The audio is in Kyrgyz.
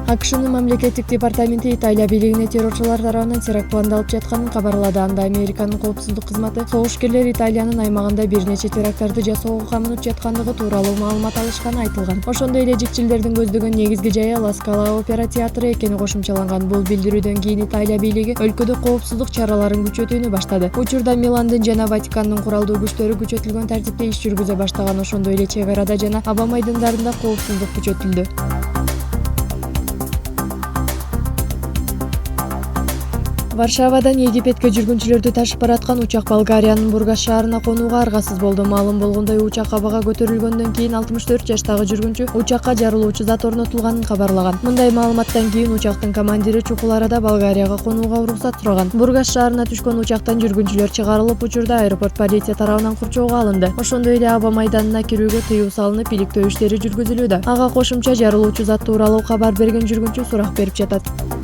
АКШнын мамлекеттик департаменти Италия бийлигине террорчулар тарабынан теракт пландалып жатканын кабарлады. Анда Американын коопсуздук кызматы согушкерлер Италиянын аймагында бир нече теракттарды жасоого камынып жаткандыгы тууралуу маалымат алышканы айтылган. Ошондой эле жикчилдердин көздөгөн негизги жайы Ла Скала опера театры экени кошумчаланган. Бул билдирүүдөн кийин Италия бийлиги өлкөдө коопсуздук чараларын күчөтүүнү баштады. Учурда Миландын жана Ватикандын куралдуу күчтөрү күчөтүлгөн тартипте иш жүргүзө баштаган. Ошондой эле чек арада жана аба майдандарында коопсуздук күчөтүлдү. Варшавадан Египетке жүргүнчүлөрдү ташып бараткан учак Болгариянын Бургас шаарына конууга аргасыз болду. Маалым болгондой, учак абага көтөрүлгөндөн кийин 64 жаштагы жүргүнчү учакка жарылуучу зат орнотулганын кабарлаган. Мындай маалыматтан кийин учактын командири чукул арада Болгарияга конууга уруксат сураган. Бургас шаарына түшкөн учактан жүргүнчүлөр чыгарылып, учурда аэропорт полиция тарабынан курчоого алынды. Ошондой эле аба майданына кирүүгө тыюу салынып, иликтөө иштери жүргүзүлүүдө. Ага кошумча жарылуучу зат тууралуу кабар берген жүргүнчү сурак берип жатат.